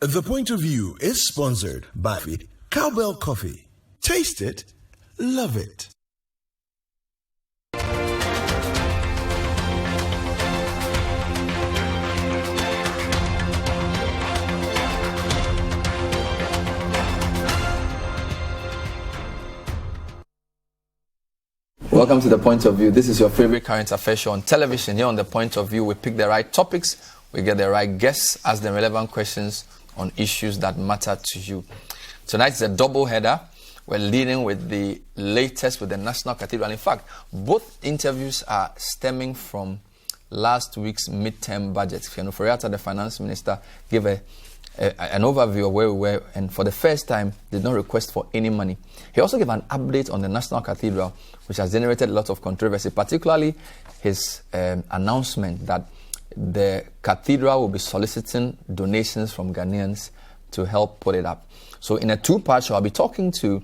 The Point of View is sponsored by Cowbell Coffee. Taste it, love it. Welcome to The Point of View. This is your favorite current affairs show on television. Here on The Point of View, we pick the right topics, we get the right guests, ask the relevant questions on issues that matter to you. Tonight is a double header. We're leading with the latest with the National Cathedral. In fact, both interviews are stemming from last week's midterm budget. Fianuforiata, the finance minister, gave an overview of where we were, and for the first time did not request for any money. He also gave an update on the National Cathedral, which has generated a lot of controversy, particularly his announcement that the cathedral will be soliciting donations from Ghanaians to help put it up. So in a two-part show, I'll be talking to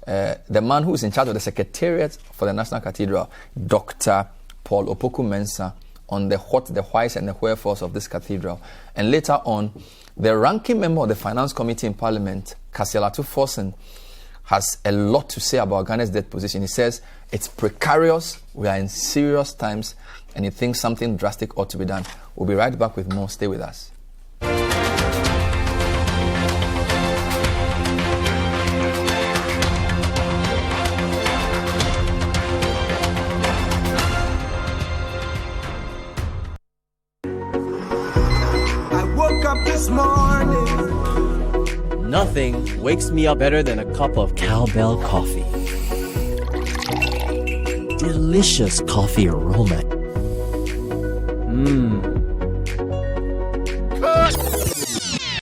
the man who is in charge of the Secretariat for the National Cathedral, Dr. Paul Opoku-Mensah, on the what, the whys, and the wherefores of this cathedral. And later on, the ranking member of the Finance Committee in Parliament, Kasialatu Forsen, has a lot to say about Ghana's debt position. He says it's precarious, we are in serious times, and he thinks something drastic ought to be done. We'll be right back with more. Stay with us. I woke up this morning. Nothing wakes me up better than a cup of Cowbell coffee. Delicious coffee aroma.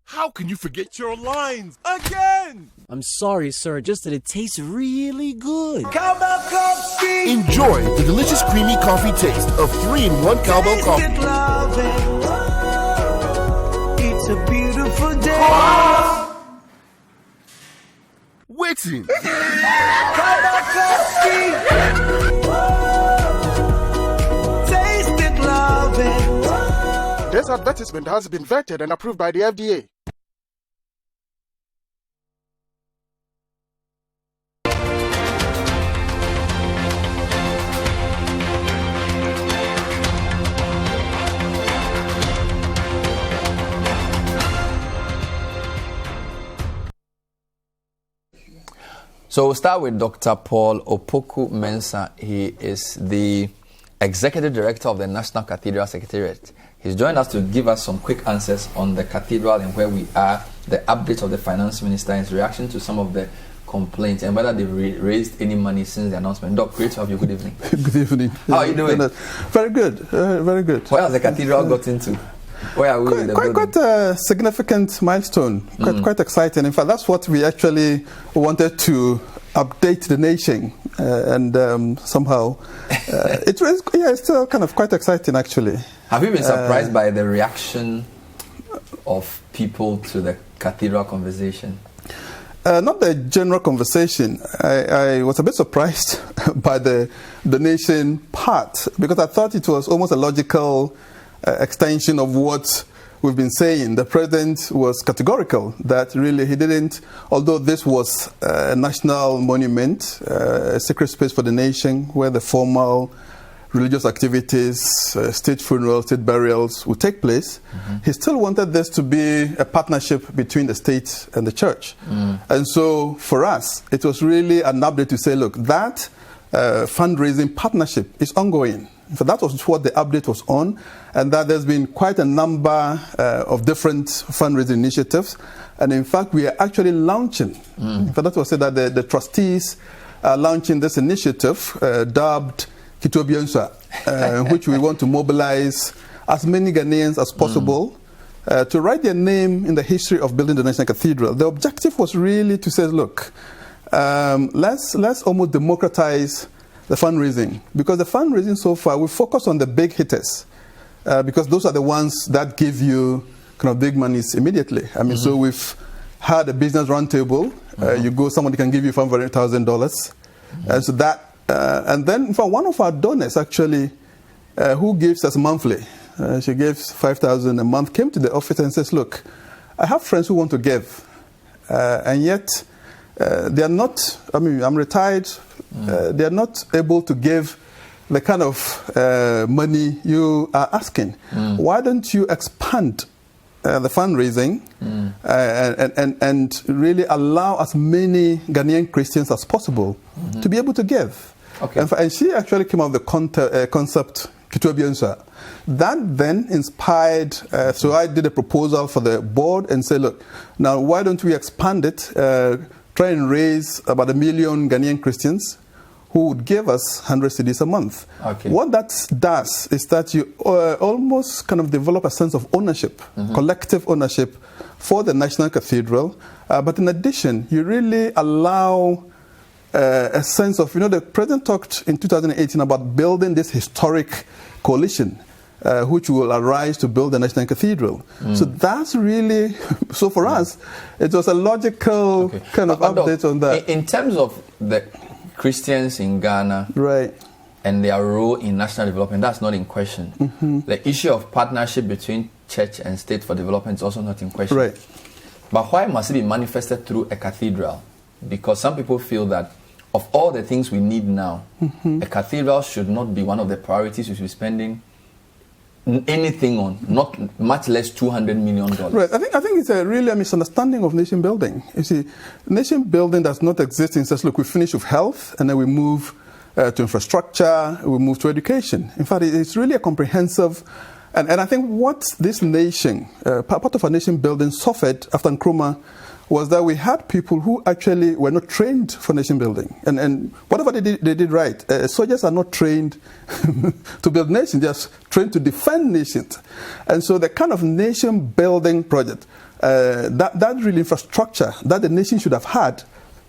How can you forget your lines again? I'm sorry, sir, just that it tastes really good. Cowbell coffee. Enjoy the delicious creamy coffee taste of 3-in-1 Cowbell Coffee. Taste it, love it. It's a beautiful day. Waiting. Cowbell coffee. Taste it, love it. This advertisement has been vetted and approved by the FDA. So we'll start with Dr. Paul Opoku-Mensah. He is the Executive Director of the National Cathedral Secretariat. He's joined us to give us some quick answers on the cathedral and where we are, the update of the Finance Minister, his reaction to some of the complaints, and whether they've raised any money since the announcement. Doc, great to have you. Good evening. Good evening. How are you doing? Very good. Very good. Where has the cathedral got into? Where are we with the building? Quite a significant milestone. Quite exciting. In fact, that's what we actually wanted to update the nation, and somehow it's still kind of quite exciting, actually. Have you been surprised by the reaction of people to the cathedral conversation? Not the general conversation. I was a bit surprised by the donation part, because I thought it was almost a logical extension of what we've been saying. The president was categorical that really he didn't, although this was a national monument, a sacred space for the nation where the formal religious activities, state funerals, state burials would take place, he still wanted this to be a partnership between the state and the church. And so for us, it was really an update to say, look, that fundraising partnership is ongoing. So that was what the update was on, and that there's been quite a number of different fundraising initiatives. And in fact, we are actually launching. So that was said that the trustees are launching this initiative dubbed Kitobiansa, in which we want to mobilize as many Ghanaians as possible to write their name in the history of building the National Cathedral. The objective was really to say, look, let's almost democratize the fundraising, because the fundraising so far we focus on the big hitters, because those are the ones that give you kind of big monies immediately. I mean, so we've had a business roundtable. You go, somebody can give you $500,000, and so that, and then in fact one of our donors actually, who gives us monthly, she gives $5,000 a month, came to the office and says, look, I have friends who want to give, and yet they are not, I mean, I'm retired, they are not able to give the kind of money you are asking. Why don't you expand the fundraising and really allow as many Ghanaian Christians as possible to be able to give? Okay. And she actually came up with the concept, that then inspired, so I did a proposal for the board and said, look, now why don't we expand it, try and raise about 1 million Ghanaian Christians who would give us 100 cedis a month. Okay. What that does is that you almost kind of develop a sense of ownership, collective ownership for the National Cathedral. But in addition, you really allow a sense of, the president talked in 2018 about building this historic coalition which will arise to build the National Cathedral. So that's really, so for us, it was a logical kind of update on that. In terms of the Christians in Ghana, right, and their role in national development, that's not in question. The issue of partnership between church and state for development is also not in question. Right. But why must it be manifested through a cathedral? Because some people feel that of all the things we need now, a cathedral should not be one of the priorities we should be spending anything on, not much less $200 million. Right. I think it's really a misunderstanding of nation building. You see, nation building does not exist in such, look, we finish with health and then we move to infrastructure, we move to education. In fact, it's really a comprehensive, and I think what this nation, part of our nation building suffered after Nkrumah was that we had people who actually were not trained for nation building. And whatever they did right. Soldiers are not trained to build nations, they're trained to defend nations. And so the kind of nation building project, that really infrastructure that the nation should have had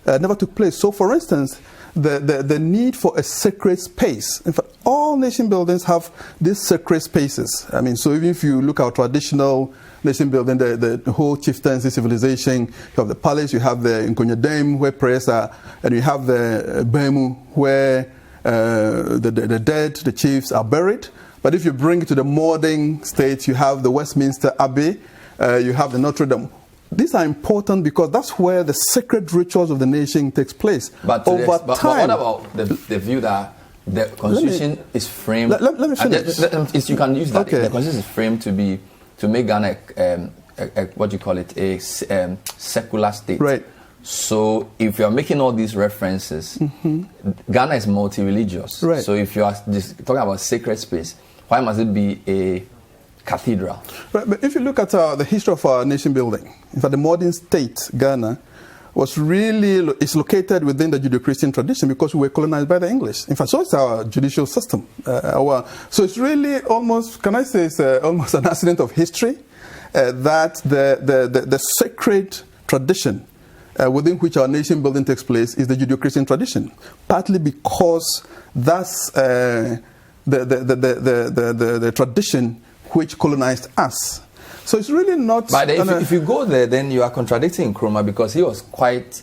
never took place. So for instance, the need for a sacred space. In fact, all nation buildings have these sacred spaces. I mean, so even if you look at our traditional nation building, the whole chieftaincy civilization, you have the palace, you have the Nkonya Dam where prayers are, and you have the Bemu where the dead, the chiefs are buried. But if you bring it to the modern state, you have the Westminster Abbey, you have the Notre Dame. These are important because that's where the sacred rituals of the nation takes place. But over but time. what about the view that the Constitution is framed? Let me finish. You can use that. Okay. The Constitution is framed to make Ghana what do you call it, a secular state. Right. So if you are making all these references, Ghana is multi-religious. Right. So if you are just talking about sacred space, why must it be a cathedral? Right, but if you look at the history of our nation building, in fact, the modern state, Ghana, is located within the Judeo-Christian tradition because we were colonized by the English. In fact, so it's our judicial system. So it's really almost, can I say, it's almost an accident of history that the sacred tradition within which our nation building takes place is the Judeo-Christian tradition, partly because that's the tradition which colonized us. So it's really not... But if you go there, then you are contradicting Nkrumah because he was quite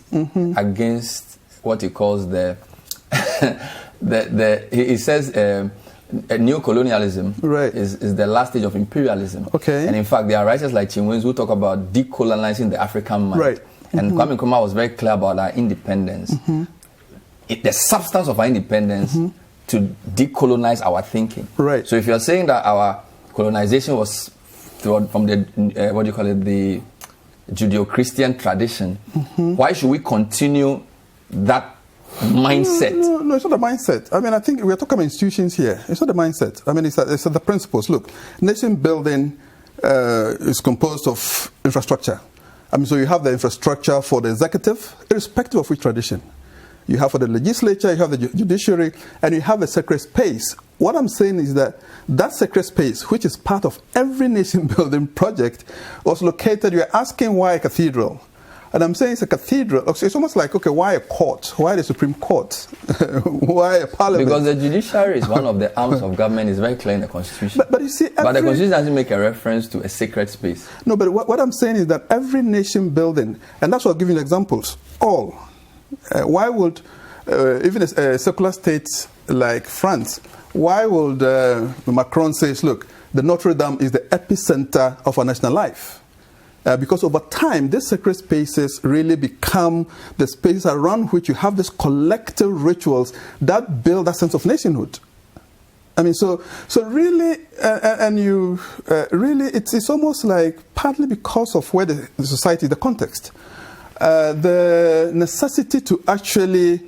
against what he calls he says neo-colonialism is the last stage of imperialism. Okay. And in fact, there are writers like Chinwins who talk about decolonizing the African mind. Right. And Kwame Nkrumah was very clear about our independence. The substance of our independence to decolonize our thinking. Right. So if you're saying that our colonization was from the the Judeo-Christian tradition, why should we continue that mindset? No, it's not a mindset. I mean, I think we're talking about institutions here. It's not a mindset. I mean, it's the principles. Look, nation building is composed of infrastructure. I mean, so you have the infrastructure for the executive, irrespective of which tradition. You have for the legislature, you have the judiciary, and you have a sacred space. What I'm saying is that sacred space, which is part of every nation building project, was located. You're asking why a cathedral. And I'm saying it's a cathedral. It's almost like, okay, why a court? Why the Supreme Court? Why a parliament? Because the judiciary is one of the arms of government. It's very clear in the Constitution. But you see, but the Constitution doesn't make a reference to a sacred space. No, but what I'm saying is that every nation building, and that's what I'm giving examples, all. Why would, even a secular state like France, why would Macron say, look, the Notre Dame is the epicenter of our national life? because over time, these sacred spaces really become the spaces around which you have these collective rituals that build a sense of nationhood. I mean, so really, really, it's almost like partly because of where the society, the context, the necessity to actually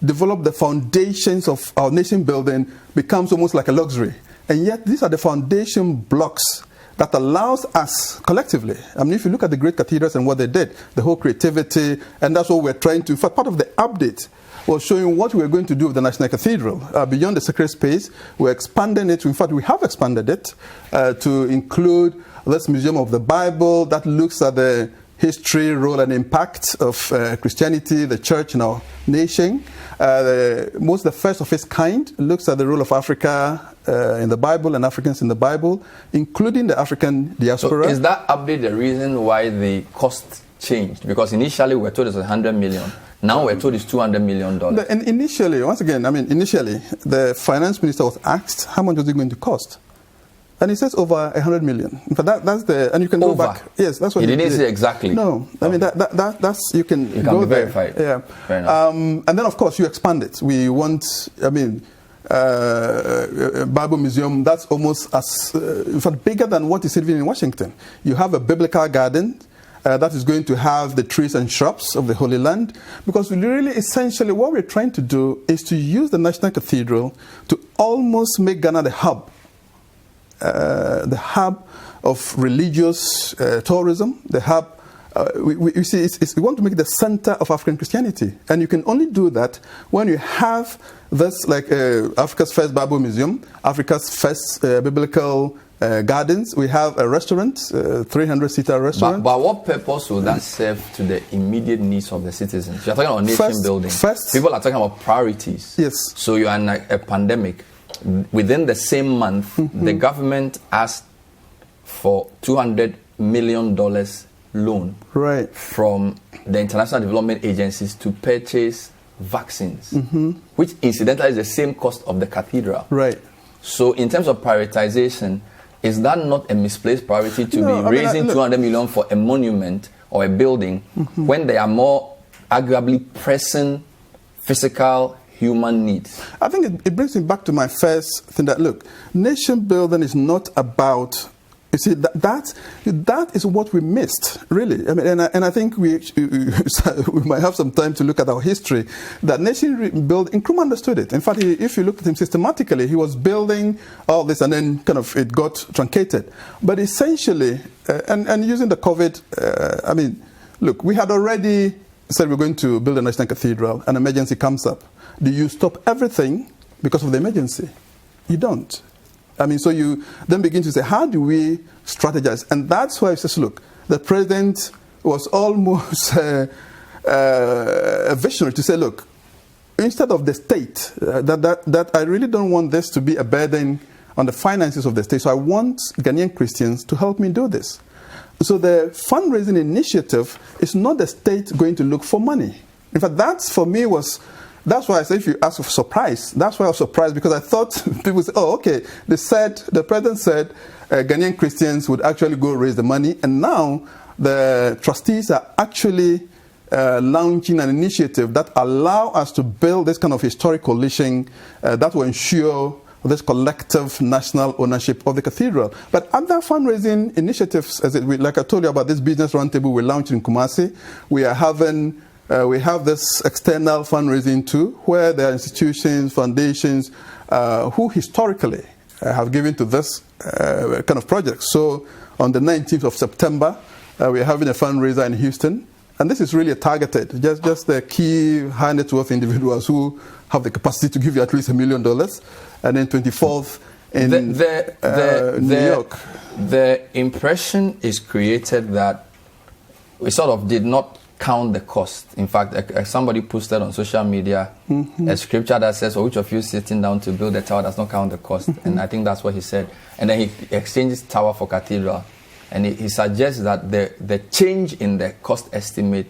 develop the foundations of our nation building becomes almost like a luxury. And yet, these are the foundation blocks that allows us collectively. I mean, if you look at the great cathedrals and what they did, the whole creativity, and that's what we're trying to, in fact, part of the update was showing what we're going to do with the National Cathedral. Beyond the sacred space, we're expanding it. In fact, we have expanded it to include this Museum of the Bible that looks at the history, role, and impact of Christianity, the church in our nation. The first of its kind looks at the role of Africa in the Bible and Africans in the Bible, including the African diaspora. So is that update the reason why the cost changed? Because initially we were told it's 100 million. Now we're told it's $200 million. And initially, the finance minister was asked how much was it going to cost. And he says over 100 million. In fact, that's the, and you can go back. Yes, that's what he didn't say exactly. No, I mean that's you can go be there. Verified. Yeah. Fair enough. And then of course you expand it. We want, Bible Museum. That's almost as, in fact, bigger than what is even in Washington. You have a biblical garden. That is going to have the trees and shrubs of the Holy Land, because really, essentially, what we're trying to do is to use the National Cathedral to almost make Ghana the hub of religious tourism, the hub. We want to make it the center of African Christianity, and you can only do that when you have this, like Africa's first Bible Museum, Africa's first biblical gardens. We have a restaurant, 300-seater restaurant. But what purpose will that serve to the immediate needs of the citizens? You're talking about nation building. People are talking about priorities. Yes. So you're in a pandemic. Within the same month, the government asked for $200 million loan from the international development agencies to purchase vaccines, which incidentally is the same cost of the cathedral. Right. So in terms of prioritization, is that not a misplaced priority to be raising $200 million for a monument or a building when there are more arguably pressing physical human needs? I think it brings me back to my first thing that, look, nation building is not about, you see, that is what we missed, really. I mean, and I think we might have some time to look at our history. That nation building, Nkrumah understood it. In fact, if you look at him systematically, he was building all this and then kind of it got truncated. But essentially, and using the COVID, look, we had already said we're going to build a National Cathedral, an emergency comes up. Do you stop everything because of the emergency? You don't. I mean, so you then begin to say, how do we strategize? And that's why it says, look, the president was almost a visionary to say, look, instead of the state, that I really don't want this to be a burden on the finances of the state. So I want Ghanaian Christians to help me do this. So the fundraising initiative is not the state going to look for money. In fact, that's for me that's why I say if you ask for surprise, that's why I was surprised, because I thought people say, oh, okay, the president said Ghanaian Christians would actually go raise the money, and now the trustees are actually launching an initiative that allow us to build this kind of historic coalition that will ensure this collective national ownership of the cathedral. But other fundraising initiatives, like I told you about this business roundtable we launched in Kumasi, we have this external fundraising too, where there are institutions, foundations, who historically have given to this kind of project. So on the 19th of September, we're having a fundraiser in Houston. And this is really targeted, just the key high net worth individuals who have the capacity to give you at least $1 million. And then 24th in New York. The impression is created that we sort of did not count the cost. In fact, somebody posted on social media a scripture that says, which of you sitting down to build a tower does not count the cost? And I think that's what he said. And then he exchanges tower for cathedral. And he suggests that the change in the cost estimate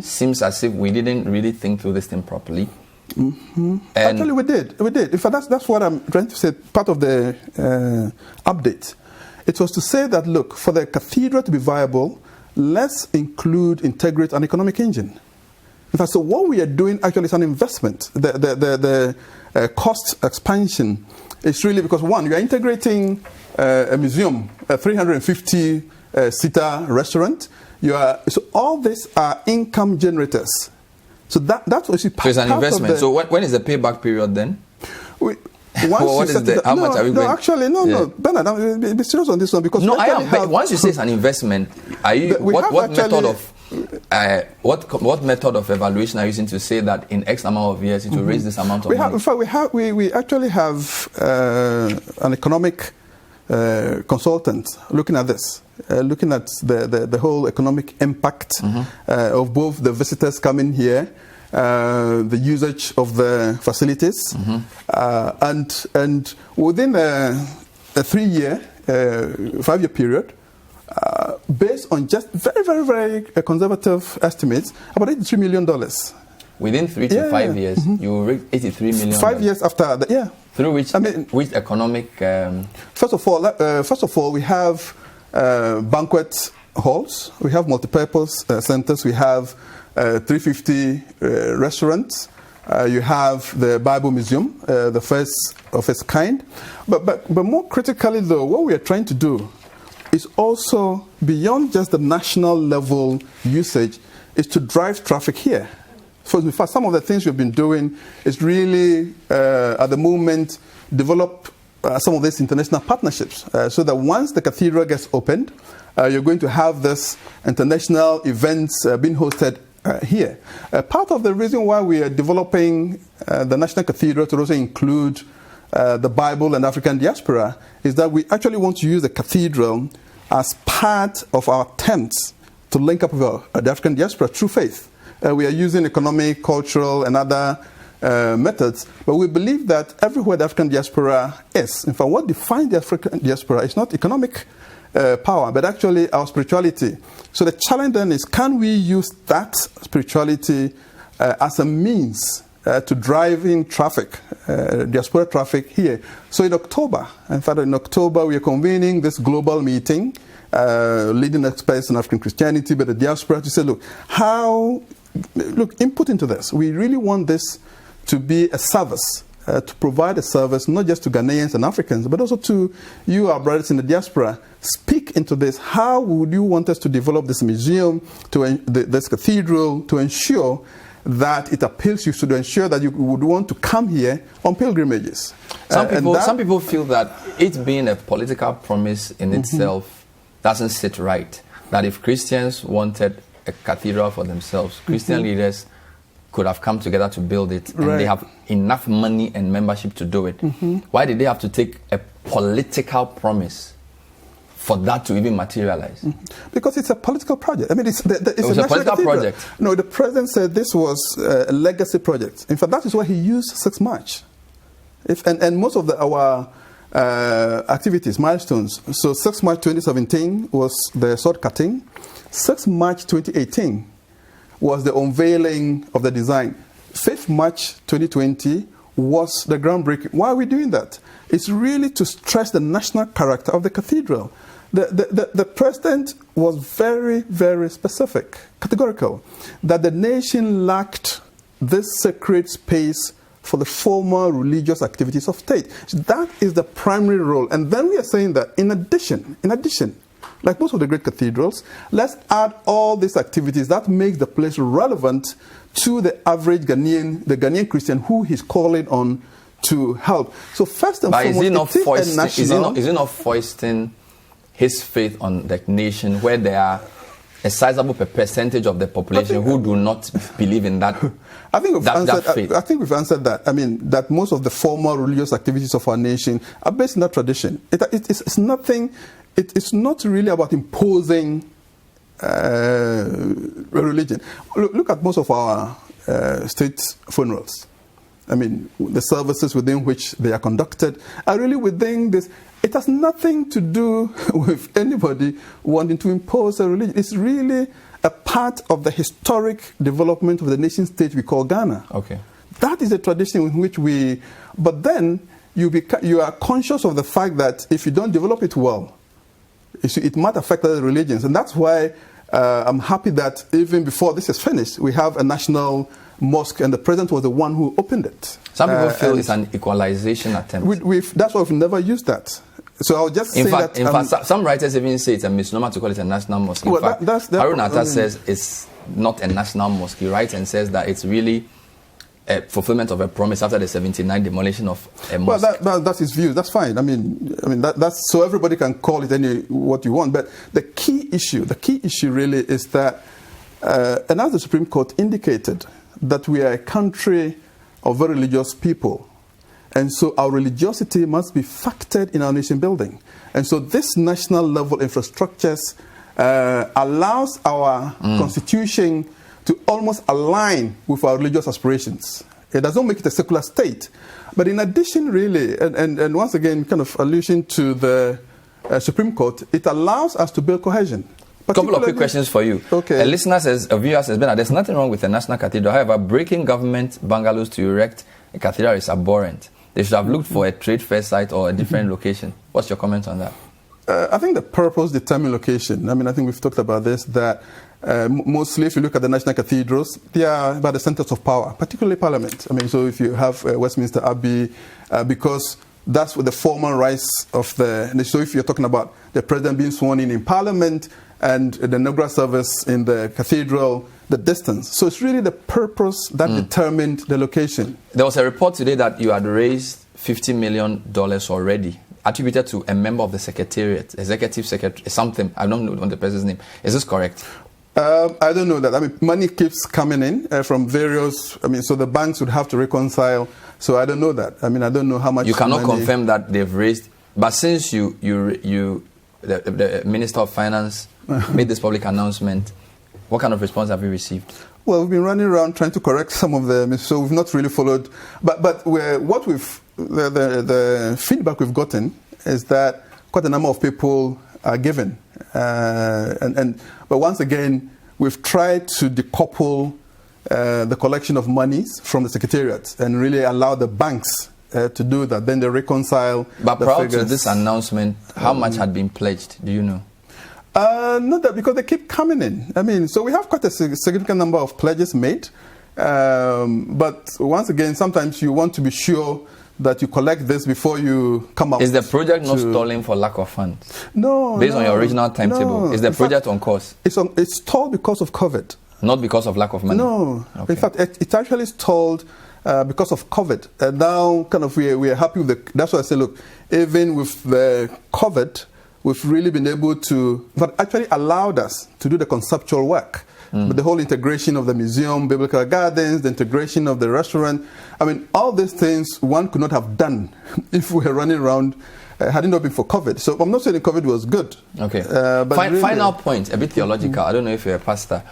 seems as if we didn't really think through this thing properly. Actually, we did. In fact, that's what I'm trying to say, part of the update. It was to say that, look, for the cathedral to be viable, let's integrate an economic engine. In fact, so what we are doing actually is an investment. The cost expansion is really because, one, you are integrating a museum, a 350-seater restaurant. So all these are income generators. So that's what you So it's an investment. So when is the payback period then? How much are we going? Actually, no, Bernard, I'm be serious on this one because once you say it's an investment, are you what method of evaluation are you using to say that in X amount of years it will raise this amount of money? In fact, we actually have an economic consultant looking at this, looking at the whole economic impact of both the visitors coming here, the usage of the facilities, and within a 3-year, 5-year period, based on just very, very, very conservative estimates, about $83 million. Within 3 to 5 years, you will reach $83 million. 5 years after that, yeah. Through which economic? First of all, we have banquet halls, we have multi-purpose centers, we have 350 restaurants. You have the Bible Museum, the first of its kind. But more critically, though, what we are trying to do is also beyond just the national level usage, is to drive traffic here. So in fact, some of the things we've been doing is really, at the moment, develop some of these international partnerships, so that once the cathedral gets opened, you're going to have this international events being hosted here. Part of the reason why we are developing the National Cathedral to also include the Bible and African diaspora is that we actually want to use the cathedral as part of our attempts to link up with the African diaspora through faith. We are using economic, cultural, and other methods, but we believe that everywhere the African diaspora is, in fact, what defines the African diaspora is not economic power, but actually our spirituality. So the challenge then is, can we use that spirituality as a means to drive in traffic, diaspora traffic here? So in October, we are convening this global meeting, leading experts in African Christianity, but the diaspora, to say, input into this. We really want this to be a service, to provide a service not just to Ghanaians and Africans, but also to you, our brothers in the diaspora. Speak into this. How would you want us to develop this museum, this cathedral, to ensure that it appeals you, to ensure that you would want to come here on pilgrimages? Some people feel that it being a political promise in itself doesn't sit right. That if Christians wanted a cathedral for themselves, Christian leaders could have come together to build it, and they have enough money and membership to do it. Why did they have to take a political promise for that to even materialize? Because it's a political project. I mean, it's a political project. No, the president said this was a legacy project. In fact, that is why he used 6 March. And most of our activities, milestones. So 6 March 2017 was the sword cutting. 6 March 2018 was the unveiling of the design. 5th March 2020 was the groundbreaking. Why are we doing that? It's really to stress the national character of the cathedral. The president was very, very specific, categorical, that the nation lacked this sacred space for the formal religious activities of state. That is the primary role. And then we are saying that in addition, like most of the great cathedrals, let's add all these activities that makes the place relevant to the average Ghanaian, the Ghanaian Christian who he's calling on to help. So first and foremost, is it not foisting his faith on the nation, where there are a sizable percentage of the population who do not believe in that? I think we've answered that. I mean, that most of the formal religious activities of our nation are based in that tradition. It's nothing. It's not really about imposing religion. Look at most of our state funerals. I mean, the services within which they are conducted are really within this. It has nothing to do with anybody wanting to impose a religion. It's really a part of the historic development of the nation state we call Ghana. Okay. That is a tradition in which we... But then you are conscious of the fact that if you don't develop it well, it might affect other religions. And that's why I'm happy that even before this is finished, we have a national mosque, and the president was the one who opened it. Some people feel it's an equalization attempt. That's why we've never used that. So I'll just say that... In fact, some writers even say it's a misnomer to call it a national mosque. In fact, Harun Atta says it's not a national mosque. He writes and says that it's really a fulfillment of a promise after the 79 demolition of a mosque. Well, that's his view. That's fine. I mean, that's so everybody can call it what you want. But the key issue really is that, and as the Supreme Court indicated, that we are a country of very religious people. And so our religiosity must be factored in our nation building. And so this national level infrastructures allows our constitution to almost align with our religious aspirations. It doesn't make it a secular state. But in addition, really, and once again, kind of allusion to the Supreme Court, it allows us to build cohesion. A couple of quick questions for you. Okay. A listener says, a viewer says, Bernard, there's nothing wrong with the National Cathedral. However, breaking government bungalows to erect a cathedral is abhorrent. They should have looked for a trade fair site or a different location. What's your comment on that? I think the purpose determines location. I mean, I think we've talked about this, that mostly if you look at the national cathedrals, they are about the centers of power, particularly Parliament. I mean, so if you have Westminster Abbey, because that's the formal rights of the nation. So if you're talking about the president being sworn in Parliament and the inaugural service in the cathedral, the distance. So it's really the purpose that determined the location. There was a report today that you had raised $50 million already, attributed to a member of the Secretariat, Executive Secretary, something. I don't know the person's name. Is this correct? I don't know that. I mean, money keeps coming in from various. I mean, so the banks would have to reconcile. So I don't know that. I mean, I don't know how much. You cannot confirm that they've raised. But since the Minister of Finance made this public announcement, what kind of response have you received? Well, we've been running around trying to correct some of them, so we've not really followed. But the feedback we've gotten is that quite a number of people are given, but once again, we've tried to decouple the collection of monies from the Secretariat and really allow the banks to do that. Then they reconcile. But prior to this announcement, how much had been pledged? Do you know? Not that, because they keep coming in. I mean, so we have quite a significant number of pledges made. But once again, sometimes you want to be sure that you collect this before you come up. Is the project not stalling for lack of funds? No. Based on your original timetable, is the project on course? It's stalled because of COVID. Not because of lack of money? No. Okay. In fact, it's actually stalled because of COVID. And now, kind of, we are happy with that's why I say, look, even with the COVID, we've really been able to, but actually allowed us to do the conceptual work. But the whole integration of the museum, biblical gardens, the integration of the restaurant, I mean, all these things one could not have done if we were running around had it not been for COVID. So I'm not saying COVID was good. Okay. But really, final point, a bit theological. I don't know if you're a pastor.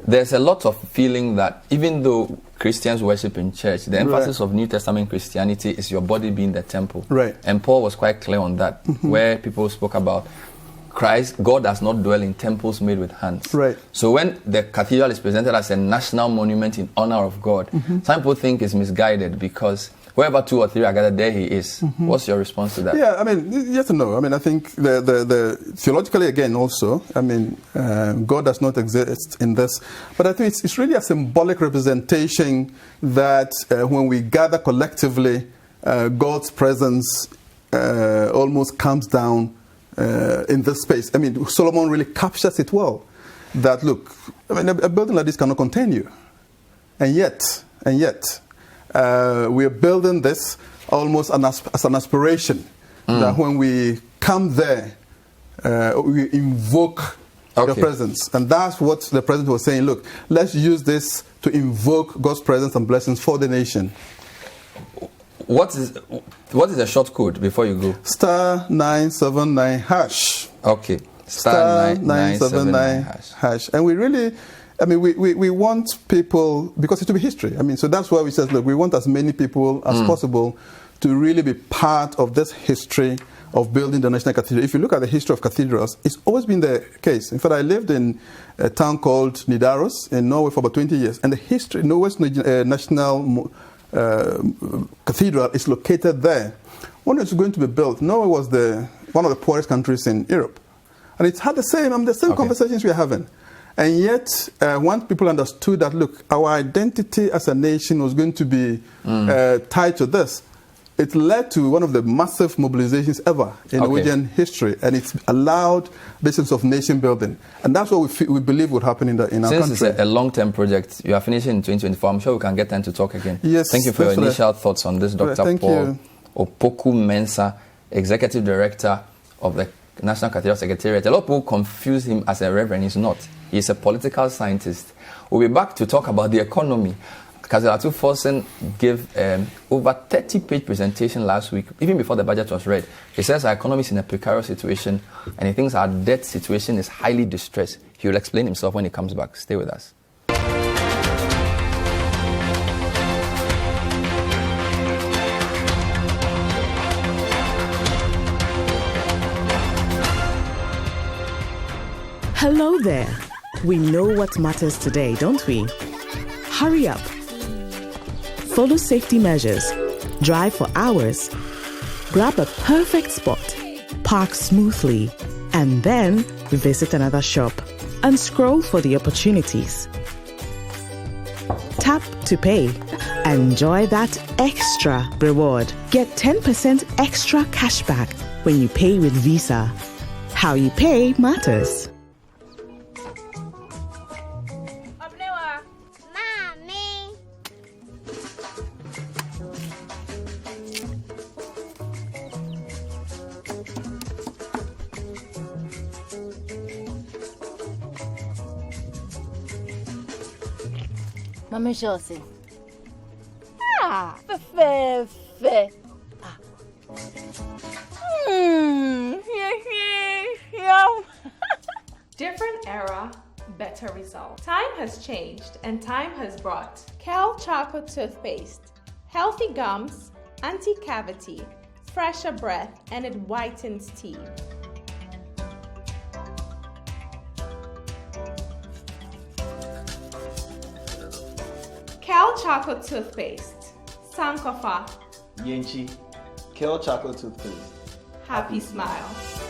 There's a lot of feeling that even though Christians worship in church, the emphasis of New Testament Christianity is your body being the temple. Right. And Paul was quite clear on that, where people spoke about Christ, God does not dwell in temples made with hands. Right. So when the cathedral is presented as a national monument in honor of God, some people think it's misguided because wherever 2 or 3 are gathered, there he is. What's your response to that? Yeah, I mean, yes and no. I mean, I think the theologically, again, also, I mean, God does not exist in this. But I think it's really a symbolic representation that when we gather collectively, God's presence almost comes down in this space. I mean, Solomon really captures it well. That, look, I mean, a building like this cannot contain you. And yet, we are building this almost as an aspiration. That when we come there, we invoke your presence. And that's what the president was saying. Look, let's use this to invoke God's presence and blessings for the nation. What is the short code before you go? *979 #. Okay. *979 #. And we really, I mean, we want people, because it will be history. I mean, so that's why we said, look, we want as many people as possible to really be part of this history of building the National Cathedral. If you look at the history of cathedrals, it's always been the case. In fact, I lived in a town called Nidaros in Norway for about 20 years. And the history, Norway's National Cathedral is located there. When it was going to be built, Norway was one of the poorest countries in Europe. And it's had the same conversations we're having. And yet, once people understood that, look, our identity as a nation was going to be tied to this, it led to one of the massive mobilizations ever in Norwegian history, and it's allowed this sense of nation building. And that's what we believe would happen in our country. Since it's a long-term project, you are finishing in 2024. I'm sure we can get time to talk again. Yes. Thank you for your initial thoughts on this, Dr. Paul Opoku Mensah, Executive Director of the National Cathedral Secretariat. A lot of people confuse him as a reverend. He's not. He's a political scientist. We'll be back to talk about the economy. Kazelatu Forsen gave over 30-page presentation last week, even before the budget was read. He says our economy is in a precarious situation, and he thinks our debt situation is highly distressed. He will explain himself when he comes back. Stay with us. Hello there. We know what matters today, don't we? Hurry up. Follow safety measures. Drive for hours. Grab a perfect spot. Park smoothly. And then visit another shop. And scroll for the opportunities. Tap to pay. Enjoy that extra reward. Get 10% extra cashback when you pay with Visa. How you pay matters. Mama Josie. Fe. Different era, better result. Time has changed and time has brought Kel Choco toothpaste, healthy gums, anti-cavity, fresher breath, and it whitens teeth. Kel Choco toothpaste, Sankofa. Yenchi, Kel Choco toothpaste. Happy smiles.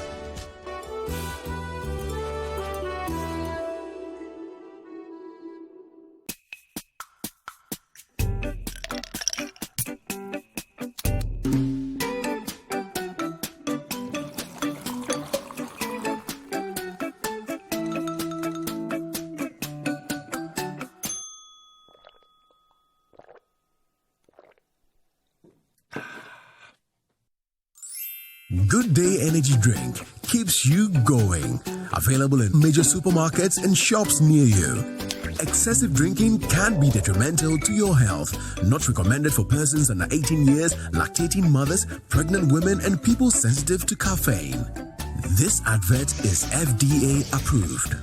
Good Day Energy Drink keeps you going. Available in major supermarkets and shops near you. Excessive drinking can be detrimental to your health. Not recommended for persons under 18 years, lactating mothers, pregnant women, and people sensitive to caffeine. This advert is FDA approved.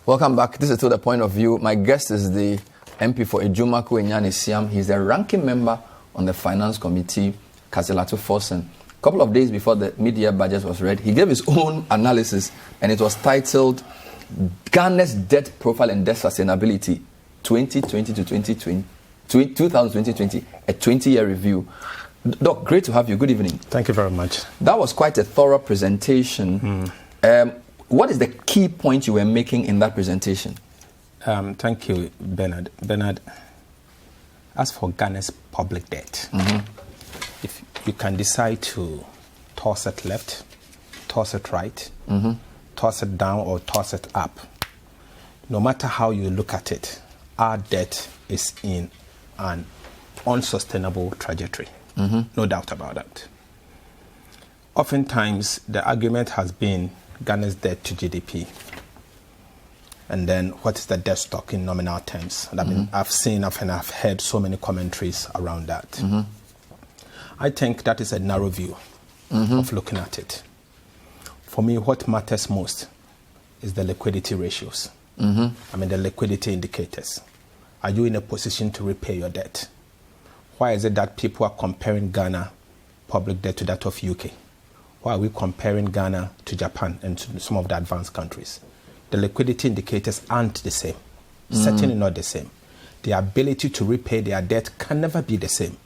Welcome back. This is To The Point of View. My guest is the MP for Ejumaku Enyane Siam. He's the ranking member on the Finance Committee, Kazelatu Forsen. A couple of days before the mid-year budget was read, he gave his own analysis, and it was titled Ghana's Debt Profile and Debt Sustainability 2020 to 2020, a 20-year review. Doc, great to have you. Good evening. Thank you very much. That was quite a thorough presentation. What is the key point you were making in that presentation? Thank you, Bernard. Bernard, as for Ghana's public debt, if you can decide to toss it left, toss it right, toss it down, or toss it up, no matter how you look at it, our debt is in an unsustainable trajectory. No doubt about that. Oftentimes, the argument has been Ghana's debt to GDP. And then what is the debt stock in nominal terms? I mean, I've heard so many commentaries around that. I think that is a narrow view of looking at it. For me, what matters most is the liquidity ratios. I mean, the liquidity indicators. Are you in a position to repay your debt? Why is it that people are comparing Ghana public debt to that of UK? Why are we comparing Ghana to Japan and to some of the advanced countries? the liquidity indicators aren't the same. Certainly not the same. The ability to repay their debt can never be the same.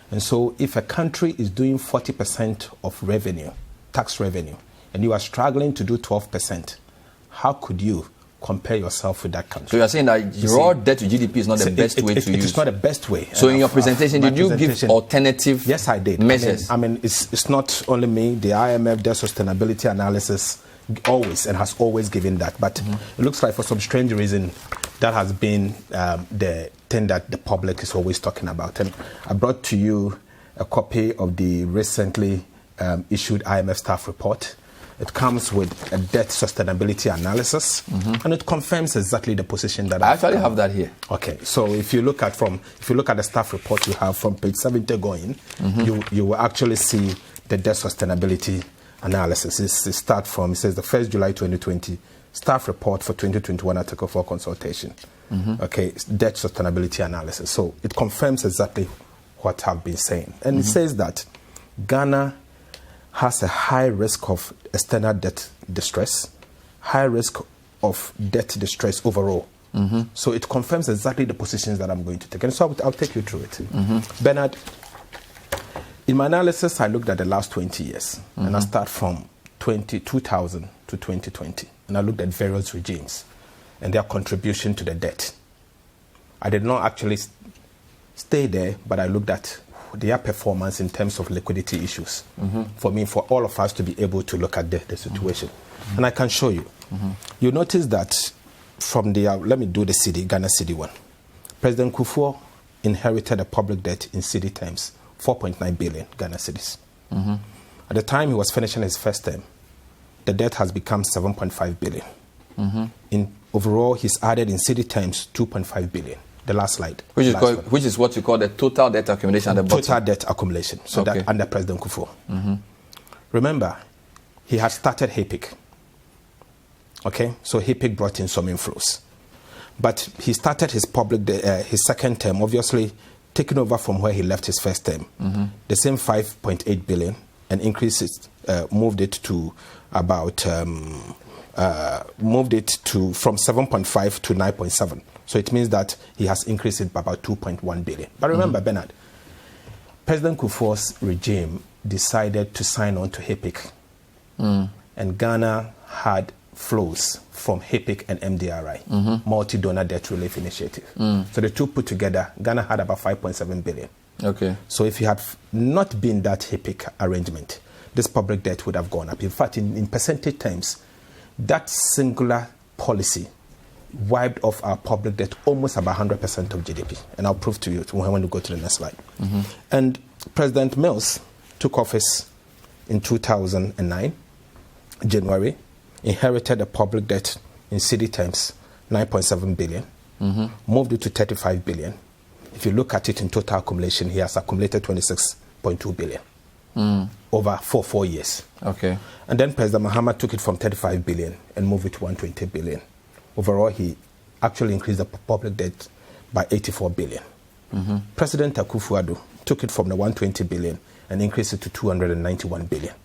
And so if a country is doing 40% of revenue, tax revenue, and you are struggling to do 12%, how could you compare yourself with that country? So you are saying that raw debt to GDP is not the best way to use? It is not the best way. So in your presentation, did you give alternative measures? Yes, I did. I mean, it's not only me. The IMF, their sustainability analysis always and has always given that. But it looks like for some strange reason, that has been the thing that the public is always talking about. And I brought to you a copy of the recently issued IMF staff report. It comes with a debt sustainability analysis, and it confirms exactly the position that I actually have that here. Okay, so if you look at the staff report you have from page 70 going, you will actually see the debt sustainability analysis. It says the 1st July 2020 staff report for 2021 Article 4 consultation. Okay, debt sustainability analysis. So it confirms exactly what I've been saying, and it says that Ghana has a high risk of external debt distress, high risk of debt distress overall. So it confirms exactly the positions that I'm going to take. And so I'll take you through it. Bernard, in my analysis, I looked at the last 20 years. And I start from 2000 to 2020. And I looked at various regimes and their contribution to the debt. I did not actually stay there, but I looked at their performance in terms of liquidity issues. For all of us to be able to look at the situation. And I can show you. You notice that from the, let me do the Ghana cedi one. President Kufuor inherited a public debt in cedi terms, 4.9 billion Ghana cedis. At the time he was finishing his first term, the debt has become 7.5 billion. In overall, he's added in cedi terms 2.5 billion. The last slide. Which is what you call the total debt accumulation at the bottom. Total debt accumulation. So that under President Kufuor. Remember, he had started HAPIC. Okay, so HAPIC brought in some inflows. But he started his his second term, obviously taking over from where he left his first term. The same 5.8 billion and increased it, moved it to about, from 7.5 to 9.7. So it means that he has increased it by about 2.1 billion. But remember, Bernard, President Kufuor's regime decided to sign on to HAPIC. And Ghana had flows from HAPIC and MDRI, Multi-Donor Debt Relief Initiative. So the two put together, Ghana had about 5.7 billion. Okay. So if you had not been that HAPIC arrangement, this public debt would have gone up. In fact, in percentage terms, that singular policy wiped off our public debt almost about 100% of GDP. And I'll prove to you when we go to the next slide. And President Mills took office in 2009, January, inherited a public debt in cedi terms, 9.7 billion, moved it to 35 billion. If you look at it in total accumulation, he has accumulated 26.2 billion over 4 years. Okay. And then President Mahama took it from 35 billion and moved it to 120 billion. Overall, he actually increased the public debt by 84 billion. President Akufo-Addo took it from the 120 billion and increased it to 291 billion.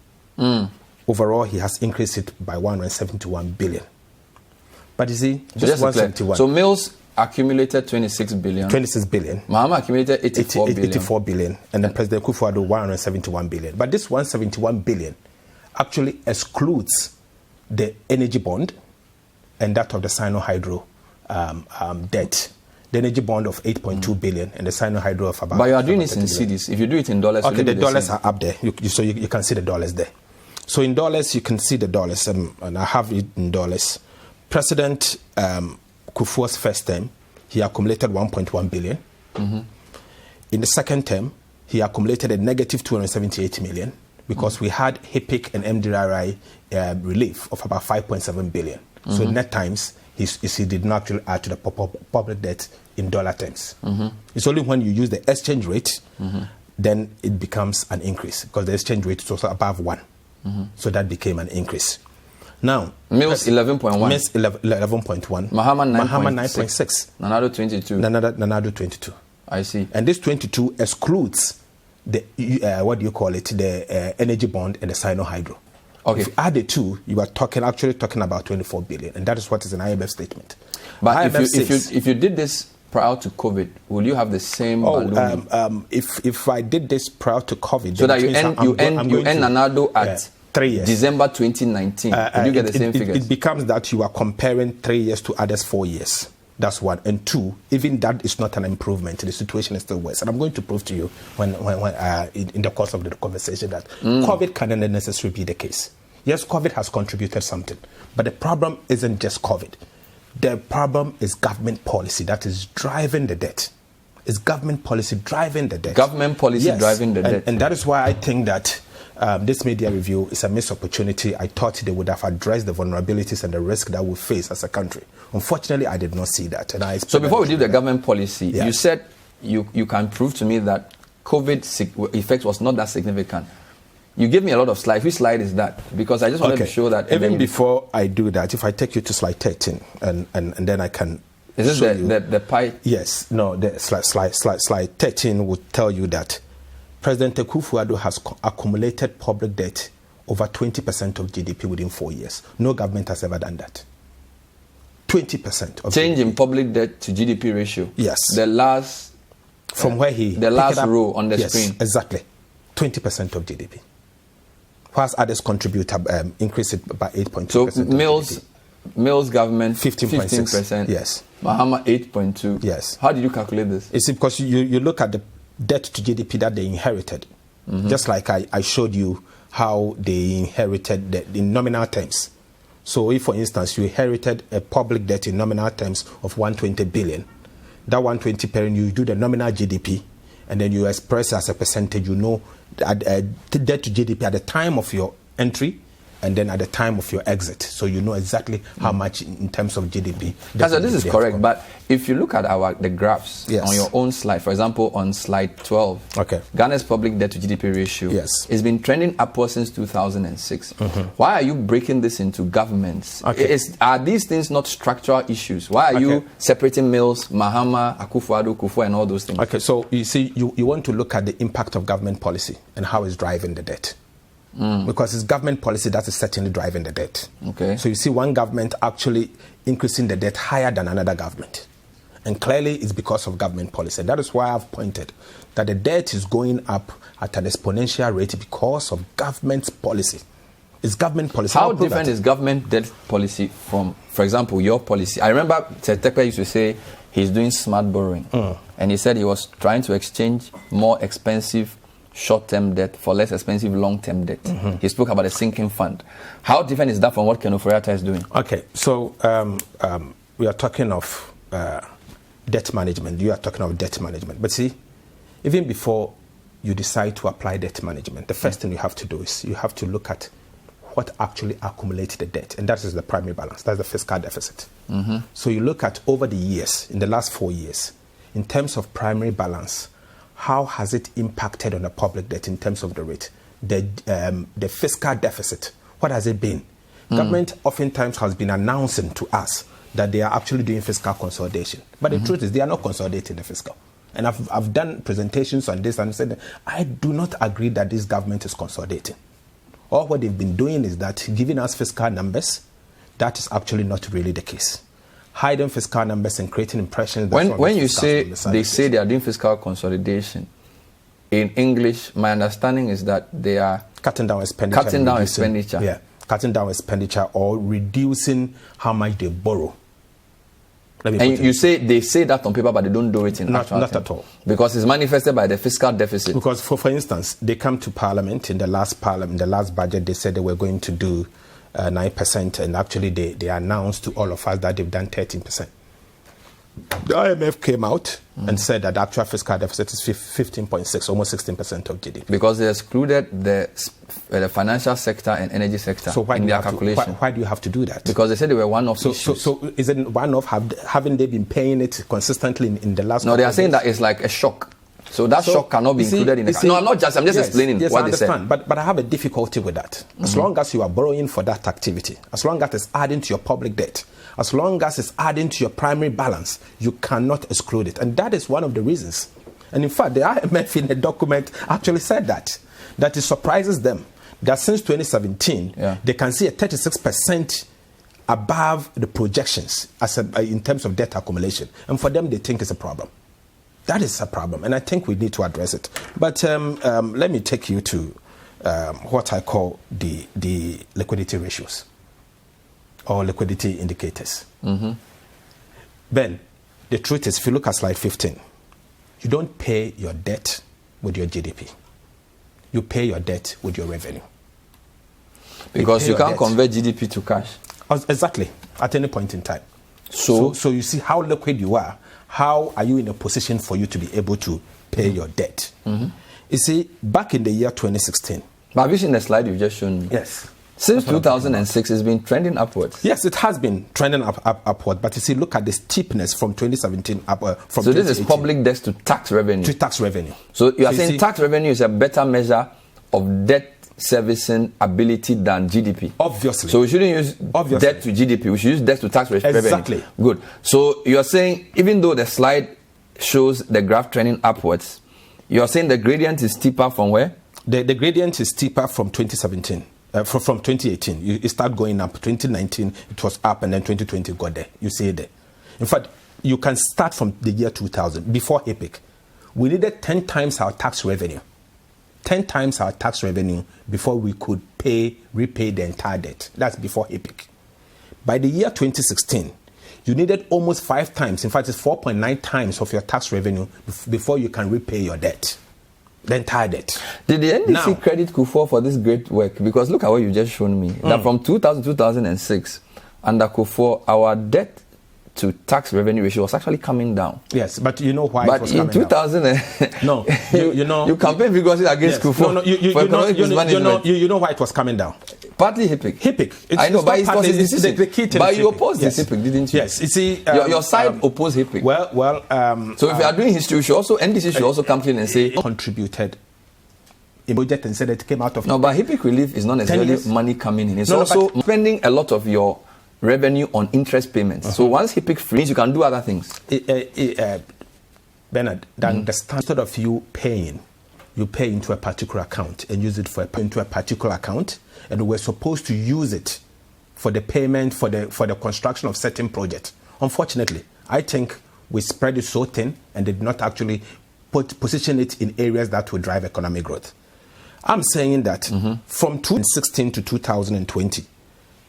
Overall, he has increased it by 171 billion. But you see, just 171. So Mills accumulated 26 billion. 26 billion. Mahama accumulated 84 billion. 84 billion. And then President Akufo-Addo 171 billion. But this 171 billion actually excludes the energy bond and that of the Sino-Hydro debt. The energy bond of 8.2 billion and the Sino-Hydro of about... But you are doing this in cedis. If you do it in dollars... Okay, the dollars are up there. So you can see the dollars there. So in dollars, you can see the dollars. And I have it in dollars. President Kufuor's first term, he accumulated 1.1 billion. In the second term, he accumulated a negative 278 million because we had HAPIC and MDRI relief of about 5.7 billion. So net times, he did not actually add to the public debt in dollar terms. It's only when you use the exchange rate, then it becomes an increase because the exchange rate is also above 1. So that became an increase. Now, Mills 11.1. Mills 11.1. Mahama 9.6. Nanado 22. Nanado 22. I see. And this 22 excludes the, what do you call it, the energy bond and the Sino-Hydro. Okay. If you add the two, you are actually talking about 24 billion, and that is what is an IMF statement. But IMF if you did this prior to COVID, will you have the same balloon? If I did this prior to COVID, so that you end Nanado at 3 years. December 2019, will you get the same figures? It becomes that you are comparing 3 years to others 4 years. That's one. And two, even that is not an improvement. The situation is still worse. And I'm going to prove to you when in the course of the conversation that COVID cannot necessarily be the case. Yes, COVID has contributed something, but the problem isn't just COVID. The problem is government policy that is driving the debt. It's government policy driving the debt. Government policy driving the debt. And that is why I think that this media review is a missed opportunity. I thought they would have addressed the vulnerabilities and the risk that we face as a country. Unfortunately, I did not see that. And so before we do the government policy, you said you can prove to me that COVID effect was not that significant. You gave me a lot of slides. Which slide is that? Because I just wanted to show that. Even before I do that, if I take you to slide 13, and then I can. Is this the pie? Yes. No, the slide 13 would tell you that President Akufo-Addo has accumulated public debt over 20% of GDP within 4 years. No government has ever done that. 20% of change GDP. in public debt to GDP ratio. Yes. The last from where he the last row on the screen. Exactly. 20% of GDP. Whilst others contribute, increase it by 8.2%. So Mills government 15%. Yes. Mahama 8.2. Yes. How did you calculate this? It's because you look at the debt to GDP that they inherited. Just like I showed you how they inherited in nominal terms. So if, for instance, you inherited a public debt in nominal terms of 120 billion, that 120 billion, you do the nominal GDP, and then you express as a percentage, you know, the debt to GDP at the time of your entry, and then at the time of your exit. So you know exactly how much in terms of GDP. So this is correct, but if you look at the graphs on your own slide, for example, on slide 12, Ghana's public debt to GDP ratio has been trending upwards since 2006. Why are you breaking this into governments? Are these things not structural issues? Why are you separating Mills, Mahama, Akufo-Addo, Kufuor, and all those things? Okay, so you see, you want to look at the impact of government policy and how it's driving the debt. Because it's government policy that is certainly driving the debt. Okay. So you see one government actually increasing the debt higher than another government. And clearly it's because of government policy. And that is why I've pointed that the debt is going up at an exponential rate because of government policy. It's government policy. How different is government debt policy from, for example, your policy? I remember Tetekwe used to say he's doing smart borrowing. And he said he was trying to exchange more expensive short-term debt for less expensive long-term debt. He spoke about a sinking fund. How different is that from what Ken Ofori-Atta is doing? Okay, so we are talking of debt management. You are talking of debt management. But see, even before you decide to apply debt management, the first thing you have to do is you have to look at what actually accumulates the debt. And that is the primary balance. That's the fiscal deficit. So you look at over the years, in the last 4 years, in terms of primary balance, how has it impacted on the public debt in terms of the rate? The fiscal deficit, what has it been? Government oftentimes has been announcing to us that they are actually doing fiscal consolidation. But the truth is they are not consolidating the fiscal. And I've done presentations on this and said, I do not agree that this government is consolidating. All what they've been doing is that giving us fiscal numbers, that is actually not really the case. Hiding fiscal numbers and creating impressions. When you say they say they are doing fiscal consolidation, in English, my understanding is that they are cutting down expenditure. Cutting down expenditure or reducing how much they borrow. And you say they say that on paper, but they don't do it in not at all. Because it's manifested by the fiscal deficit. Because for instance, they come to Parliament in the last budget, they said they were going to do 9%, and actually they announced to all of us that they've done 13%. The IMF came out and said that the actual fiscal deficit is 15.6, almost 16% of GDP. Because they excluded the financial sector and energy sector in their calculation. Why do you have to do that? Because they said they were one-off issues. So is it one-off? Haven't they been paying it consistently in the last? No, they are saying that it's like a shock. So that shock cannot be included in the... No, I'm just explaining what they said. But I have a difficulty with that. As long as you are borrowing for that activity, as long as it's adding to your public debt, as long as it's adding to your primary balance, you cannot exclude it. And that is one of the reasons. And in fact, the IMF in the document actually said that it surprises them that since 2017, they can see a 36% above the projections in terms of debt accumulation. And for them, they think it's a problem. That is a problem, and I think we need to address it. But let me take you to what I call the liquidity ratios or liquidity indicators. Mm-hmm. Ben, the truth is, if you look at slide 15, you don't pay your debt with your GDP. You pay your debt with your revenue. Because you can't convert GDP to cash. Exactly, at any point in time. So you see how liquid you are. How are you in a position for you to be able to pay your debt? Mm-hmm. You see, back in the year 2016. But have you seen the slide you've just shown me? Yes. Since 2006, it's been trending upwards. Yes, it has been trending upward. But you see, look at the steepness from 2017 up. From so this is public debt to tax revenue. To tax revenue. So you are saying tax revenue is a better measure of debt servicing ability than GDP. Obviously. So we shouldn't use debt to GDP. We should use debt to tax revenue. Exactly. Good. So you are saying, even though the slide shows the graph trending upwards, you are saying the gradient is steeper from where? The gradient is steeper from 2017. From 2018, it started going up. 2019, it was up, and then 2020 got there. You see it there. In fact, you can start from the year 2000, before HIPIC. We needed 10 times our tax revenue. 10 times our tax revenue before we could repay the entire debt. That's before HIPIC. By the year 2016, you needed almost 5 times. In fact, it's 4.9 times of your tax revenue before you can repay your debt. The entire debt. Did the NDC credit Kufuor for this great work? Because look at what you just shown me. That from 2000 to 2006, under Kufuor, our debt to tax revenue ratio was actually coming down. Yes, but you know why it was coming down. But in 2000, no, you know, you campaign vigorously against Kufuor. You know why it was coming down. Partly HIPIC. HIPIC. I know, but it was the key thing. But you opposed this HIPIC, didn't you? Yes. You see, your side opposed HIPIC. So if you are doing history, NDC should also come clean and say contributed a project and said it came out of. No, but HIPIC relief is not necessarily money coming in. It's also spending a lot of your revenue on interest payments. So once HIPIC frees, you can do other things. Bernard, the standard of you paying, you pay into a particular account and use it into a particular account, and we're supposed to use it for the payment for the construction of certain projects. Unfortunately, I think we spread it so thin and did not actually position it in areas that will drive economic growth. I'm saying that from 2016 to 2020,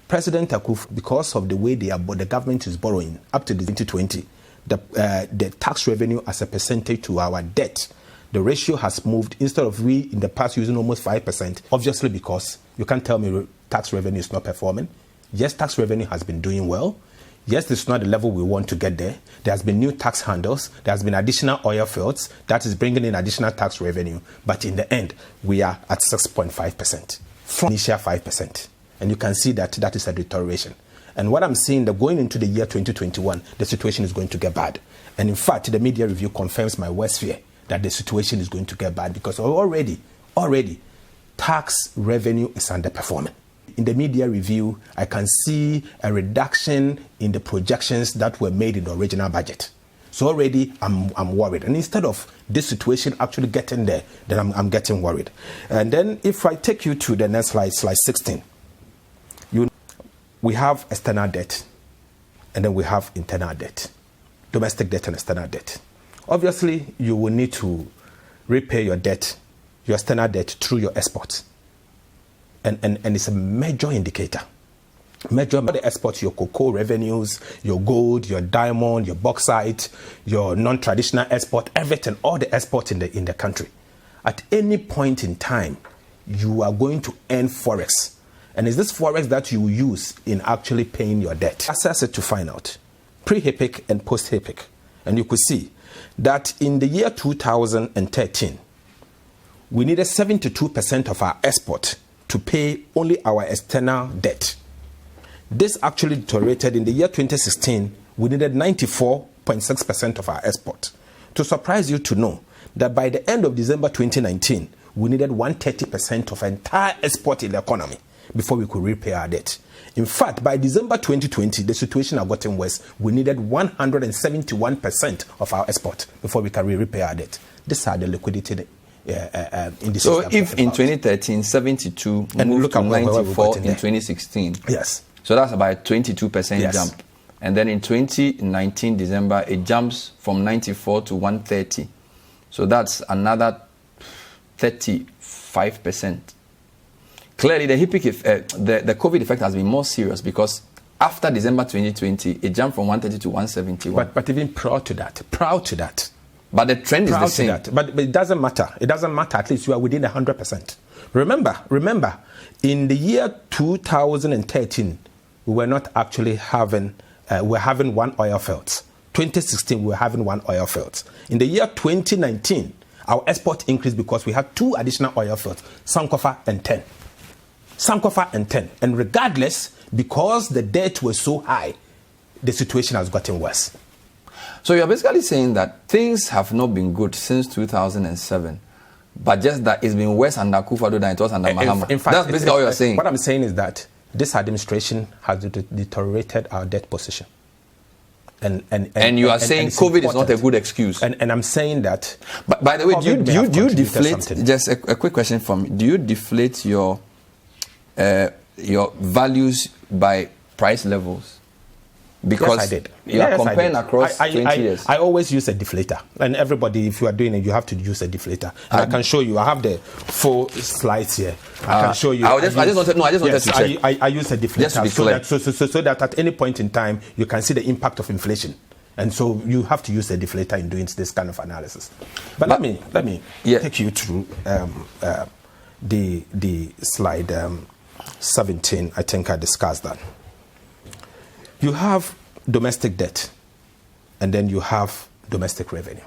President Akufo, because of the way the government is borrowing up to 2020, the tax revenue as a percentage to our debt, the ratio has moved. Instead of we in the past using almost 5%, obviously because you can't tell me tax revenue is not performing. Yes, tax revenue has been doing well. Yes, this is not the level we want to get there. There has been new tax handles. There has been additional oil fields. That is bringing in additional tax revenue. But in the end, we are at 6.5% from initial 5%. And you can see that is a deterioration. And what I'm seeing, that going into the year 2021, the situation is going to get bad. And in fact, the media review confirms my worst fear that the situation is going to get bad because already, tax revenue is underperforming. In the media review, I can see a reduction in the projections that were made in the original budget. So already I'm worried. And instead of this situation actually getting there, then I'm getting worried. And then if I take you to the next slide, slide 16, we have external debt, and then we have internal debt, domestic debt and external debt. Obviously, you will need to repay your debt, your external debt, through your exports. And it's a major indicator. Major the exports, your cocoa revenues, your gold, your diamond, your bauxite, your non-traditional export, everything, all the exports in the country. At any point in time, you are going to earn forex. And is this forex that you use in actually paying your debt? Assess it to find out. Pre-HIPIC and post-HIPIC. And you could see that in the year 2013, we needed 72% of our export to pay only our external debt. This actually deteriorated. In the year 2016, we needed 94.6% of our export. To surprise you to know that by the end of December 2019, we needed 130% of entire export in the economy before we could repay our debt. In fact, by December 2020, the situation had gotten worse. We needed 171% of our export before we can repay our debt. These are the liquidity indices. So if in 2013, 72 and moved to 94 in 2016. Yes. So that's about a 22% Yes. jump. And then in 2019, December, it jumps from 94 to 130. So that's another 35%. Clearly, the COVID effect has been more serious because after December 2020, it jumped from 130 to 171. But even prior to that. But the trend is the same. But it doesn't matter. It doesn't matter. At least you are within 100%. Remember, in the year 2013, we were not actually having, we're having one oil field. 2016, we were having one oil field. In the year 2019, our export increased because we had 2 additional oil fields, Sankofa and 10. And regardless, because the debt was so high, the situation has gotten worse. So you're basically saying that things have not been good since 2007, but just that it's been worse under Akufo-Addo than it was under Mahama. In fact, that's basically all you're saying. What I'm saying is that this administration has deteriorated our debt position. And you are saying COVID is not a good excuse. And I'm saying that. But by the way, do you deflate? Something. Just a quick question from me. Do you deflate your values by price levels? Because yes, I did. You are comparing across 20 years. I always use a deflator. And everybody, if you are doing it, you have to use a deflator. And I can show you. I have the 4 slides here. I can show you. I just wanted to check. I use a deflator. Just to be clear. So that at any point in time, you can see the impact of inflation. And so you have to use a deflator in doing this kind of analysis. But let me take you through the slide 17. I think I discussed that. You have domestic debt, and then you have domestic revenue.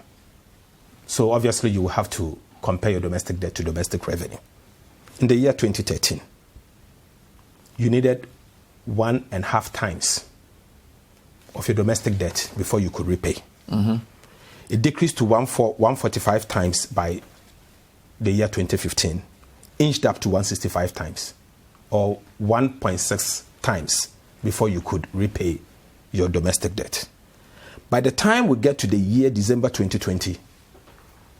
So obviously you will have to compare your domestic debt to domestic revenue. In the year 2013, you needed 1.5 times of your domestic debt before you could repay. Mm-hmm. It decreased to 145 times by the year 2015, inched up to 165 times, or 1.6 times before you could repay your domestic debt. By the time we get to the year December 2020,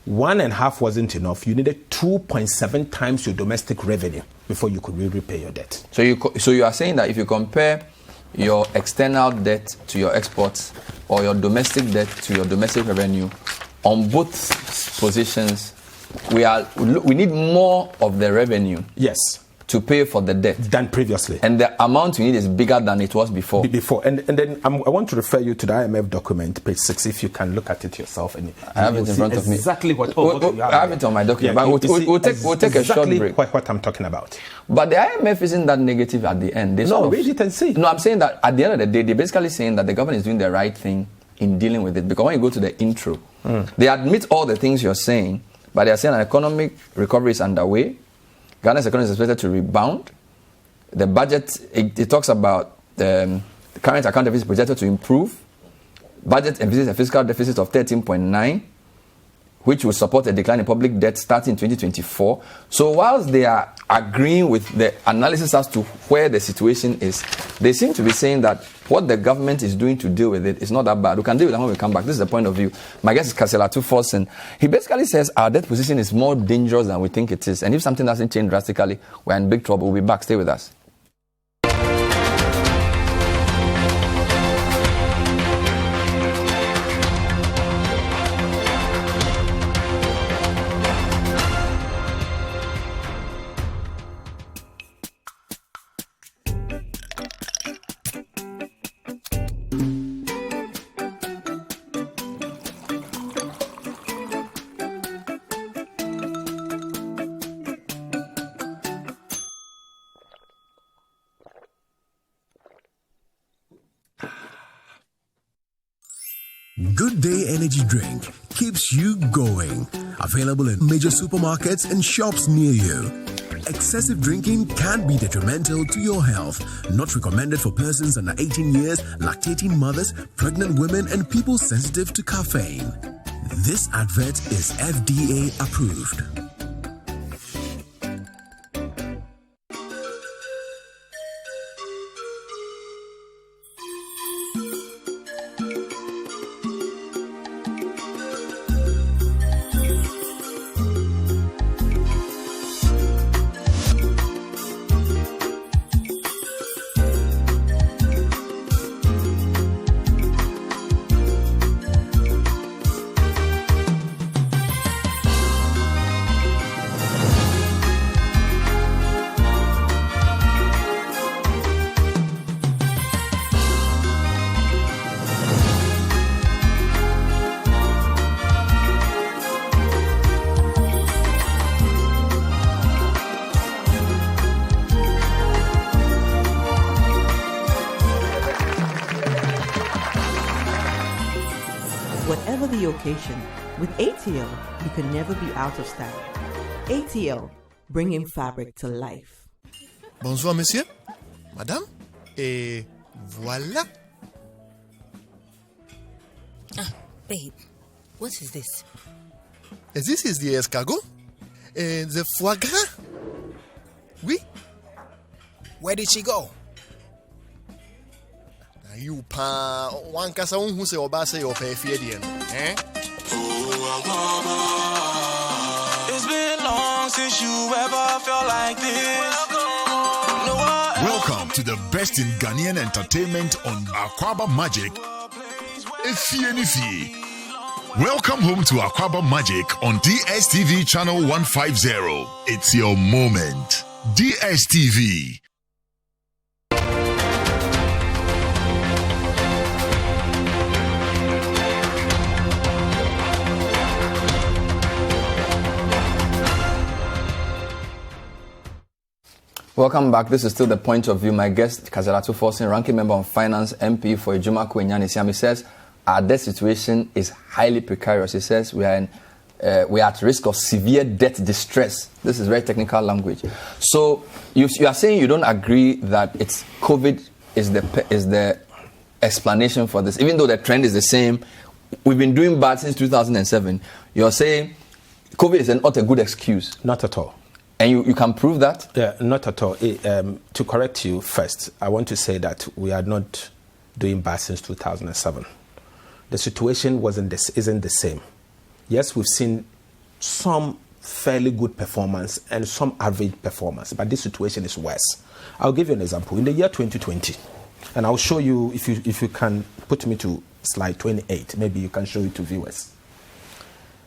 1.5 wasn't enough. You needed 2.7 times your domestic revenue before you could repay your debt. So you are saying that if you compare your external debt to your exports or your domestic debt to your domestic revenue, on both positions, we need more of the revenue. Yes. To pay for the debt than previously, and the amount you need is bigger than it was before. And then I want to refer you to the IMF document, page 6, if you can look at it yourself. And I have it in front of me. Exactly what. I have it on my document. But we'll take a short break. What I'm talking about. But the IMF isn't that negative at the end. Read it and see. No, I'm saying that at the end of the day, they're basically saying that the government is doing the right thing in dealing with it. Because when you go to the intro, they admit all the things you're saying, but they're saying an economic recovery is underway. Ghana's economy is expected to rebound. The budget, it talks about the current account deficit projected to improve. Budget envisages a fiscal deficit of 13.9, which will support a decline in public debt starting in 2024. So whilst they are agreeing with the analysis as to where the situation is, they seem to be saying that what the government is doing to deal with it is not that bad. We can deal with that when we come back. This is the point of view. My guest is Kaselatu Forsen. He basically says our debt position is more dangerous than we think it is. And if something doesn't change drastically, we're in big trouble. We'll be back. Stay with us. Good Day Energy Drink keeps you going. Available in major supermarkets and shops near you. Excessive drinking can be detrimental to your health. Not recommended for persons under 18 years, lactating mothers, pregnant women, and people sensitive to caffeine. This advert is FDA approved. whatever the occasion, with ATL, you can never be out of style. ATL, bringing fabric to life. Bonsoir, monsieur. Madame. Et voilà. Ah, babe, what is this? This is the escargot. The foie gras. Oui. Where did she go? You pa one kasa who say obase your pay feedian. It's been long since you ever felt like this. Welcome to the best in Ghanaian entertainment on Akwaba Magic. Efie. Welcome home to Akwaba Magic on DSTV channel 150. It's your moment. DSTV. Welcome back. This is still the point of view. My guest, Kazalatu Forsen, ranking member on finance, MP for Ejuma Kwenyani Siami, says our debt situation is highly precarious. He says we are at risk of severe debt distress. This is very technical language. So you are saying you don't agree that it's COVID is the explanation for this, even though the trend is the same. We've been doing bad since 2007. You're saying COVID is not a good excuse. Not at all. And you can prove that? Yeah, not at all. To correct you first, I want to say that we are not doing bad since 2007. The situation isn't the same. Yes, we've seen some fairly good performance and some average performance, but this situation is worse. I'll give you an example. In the year 2020, and I'll show you, if you can put me to slide 28, maybe you can show it to viewers.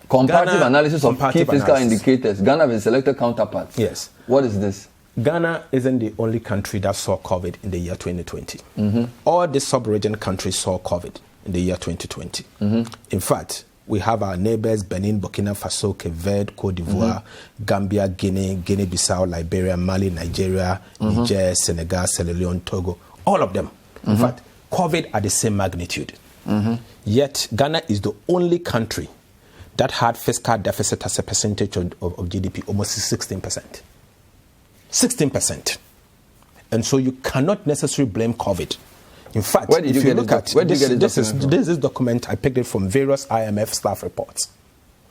Comparative analysis of key fiscal indicators. Ghana has selected counterparts. Yes. What is this? Ghana isn't the only country that saw COVID in the year 2020. Mm-hmm. All the sub-region countries saw COVID in the year 2020. Mm-hmm. In fact, we have our neighbors, Benin, Burkina Faso, Cape Verde, Cote d'Ivoire, Gambia, Guinea, Guinea-Bissau, Liberia, Mali, Nigeria, Niger, Senegal, Sierra Leone, Togo, all of them. In fact, COVID at the same magnitude. Yet, Ghana is the only country that had fiscal deficit as a percentage of GDP, almost 16%. 16%. And so you cannot necessarily blame COVID. In fact, where did you look at this is document, I picked it from various IMF staff reports.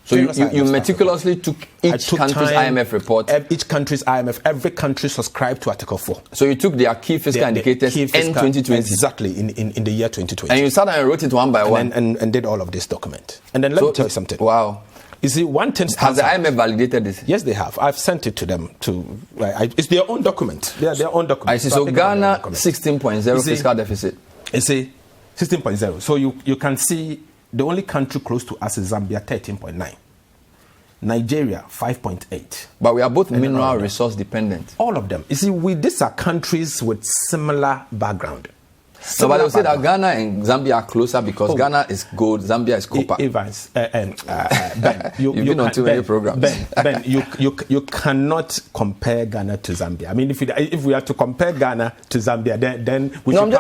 So you meticulously took each country's IMF report? Each country's IMF, every country subscribed to Article 4. So you took their key fiscal indicators in 2020? Exactly, in the year 2020. And you sat and wrote it one by one? And did all of this document. And then let me tell you something. Wow. You see, one thing... Has the IMF validated this? Yes, they have. I've sent it to them. It's their own document. They are their own document. I see. So Ghana, 16.0 fiscal deficit. You see, 16.0. So you can see... The only country close to us is Zambia, 13.9. Nigeria, 5.8. But we are both mineral resource dependent. All of them. You see, these are countries with similar background. So, but I would say that Ghana and Zambia are closer because Ghana is gold, Zambia is copper. Evans, Ben, you've been on too many programs. Ben, you cannot compare Ghana to Zambia. I mean, if we are to compare Ghana to Zambia, then we should.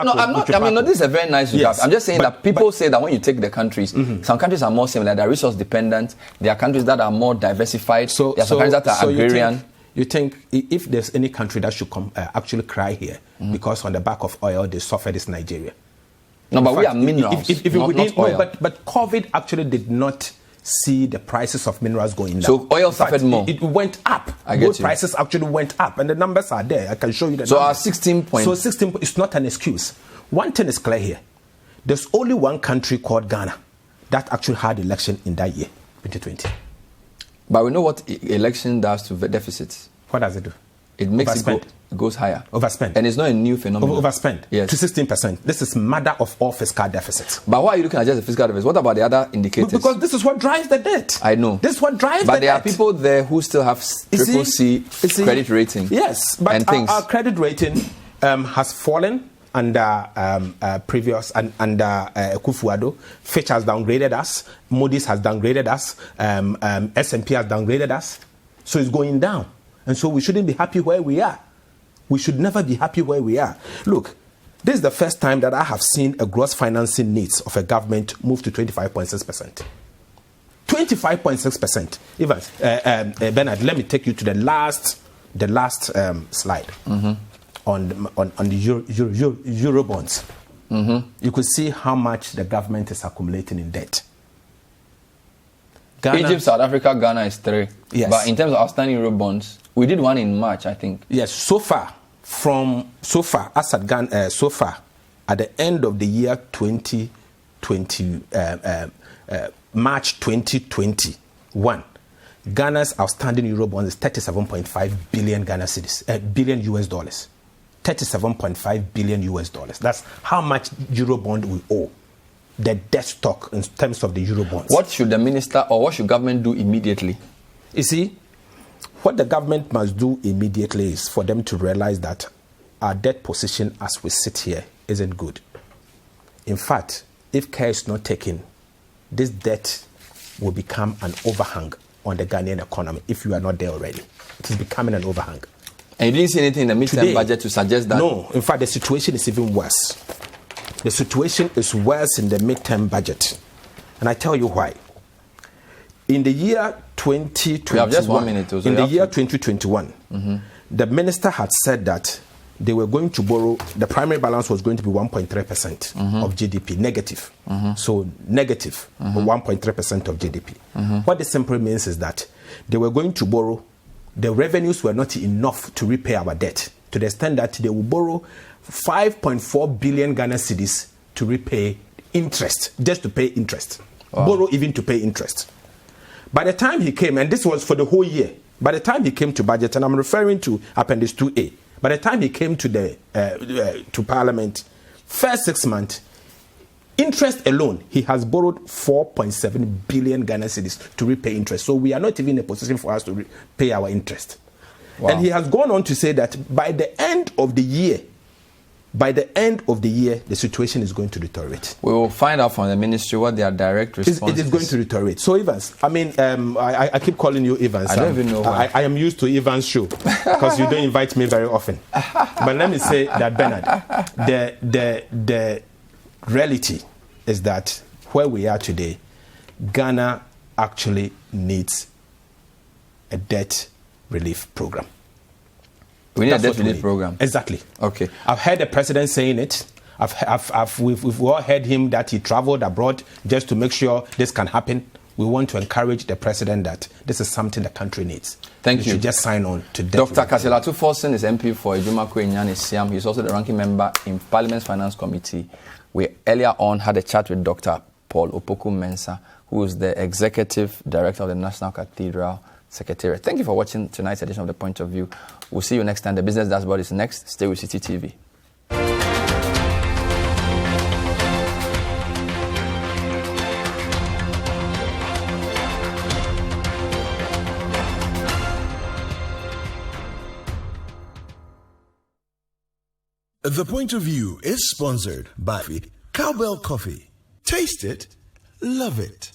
This is a very nice recap. Yes, I'm just saying that people say that when you take the countries, some countries are more similar. They're resource dependent. There are countries that are more diversified. There are some countries that are agrarian. You think if there's any country that should actually cry here because on the back of oil they suffered is Nigeria? No, but we are minerals, not oil. But COVID actually did not see the prices of minerals going down. So oil suffered more. It went up. Gold prices actually went up, and the numbers are there. I can show you the numbers. So our 16 points. So 16 is not an excuse. One thing is clear here: there's only one country called Ghana that actually had election in that year, 2020. But we know what election does to deficits. What does it do? It makes it goes higher. Overspend. And it's not a new phenomenon. Overspend. Yes. To 16%. This is mother of all fiscal deficits. But why are you looking at just the fiscal deficit? What about the other indicators? Because this is what drives the debt. I know. This is what drives the debt. But there are people there who still have triple C credit rating. Yes. But our credit rating has fallen under previous and under Akufo-Addo. Fitch has downgraded us. Moody's has downgraded us. S&P has downgraded us. So it's going down. And so we shouldn't be happy where we are. We should never be happy where we are. Look, This is the first time that I have seen a gross financing needs of a government move to 25.6%. 25.6%. Evans, Bernard, let me take you to the last slide on the Euro bonds. You could see how much the government is accumulating in debt. Ghana, Egypt, South Africa, Ghana is 3. Yes. But in terms of outstanding Euro bonds, we did one in March, I think. Yes, so far, as at Ghana, so far, at the end of the year 2020, March 2021, Ghana's outstanding Euro bonds is 37.5 billion billion US dollars. 37.5 billion US dollars. That's how much Euro bond we owe. The debt stock in terms of the Euro bonds. What should the minister or what should government do immediately? You see, what the government must do immediately is for them to realize that our debt position as we sit here isn't good. In fact, if care is not taken, this debt will become an overhang on the Ghanaian economy if you are not there already. It is becoming an overhang. And you didn't see anything in the midterm budget to suggest that? No, in fact, the situation is even worse. The situation is worse in the midterm budget. And I tell you why. In the year 2021, we have just 1 minute. In the year 2021, the minister had said that they were going to borrow, the primary balance was going to be 1.3% of GDP, negative. So negative, 1.3% of GDP. What this simply means is that they were going to borrow, the revenues were not enough to repay our debt, to the extent that they will borrow 5.4 billion Ghana cedis to repay interest, just to pay interest. Wow. Borrow even to pay interest. By the time he came, and this was for the whole year, by the time he came to budget, and I'm referring to Appendix 2A, by the time he came to to Parliament, first 6 months, interest alone, he has borrowed 4.7 billion Ghana cedis to repay interest. So we are not even in a position for us to pay our interest. Wow. And he has gone on to say that by the end of the year, the situation is going to deteriorate. We will find out from the ministry what their direct response is. It is going to deteriorate. So Evans, I mean, I keep calling you Evans. I don't even know why. I am used to Evans' show because you don't invite me very often. But let me say that, Bernard, the reality is that where we are today, Ghana actually needs a debt relief program. We need a debt relief program. Exactly. Okay. I've heard the president saying it. We've all heard him that he traveled abroad just to make sure this can happen. We want to encourage the president that this is something the country needs. Thank you. Should just sign on to debt. Dr. Kasilatu Forson is MP for Ejumako Inyane Siam. He's also the ranking member in Parliament's Finance Committee. We earlier on had a chat with Dr. Paul Opoku Mensah, who is the Executive Director of the National Cathedral Secretariat. Thank you for watching tonight's edition of The Point of View. We'll see you next time. The Business Dashboard is next. Stay with CTTV. The Point of View is sponsored by Cowbell Coffee. Taste it, love it.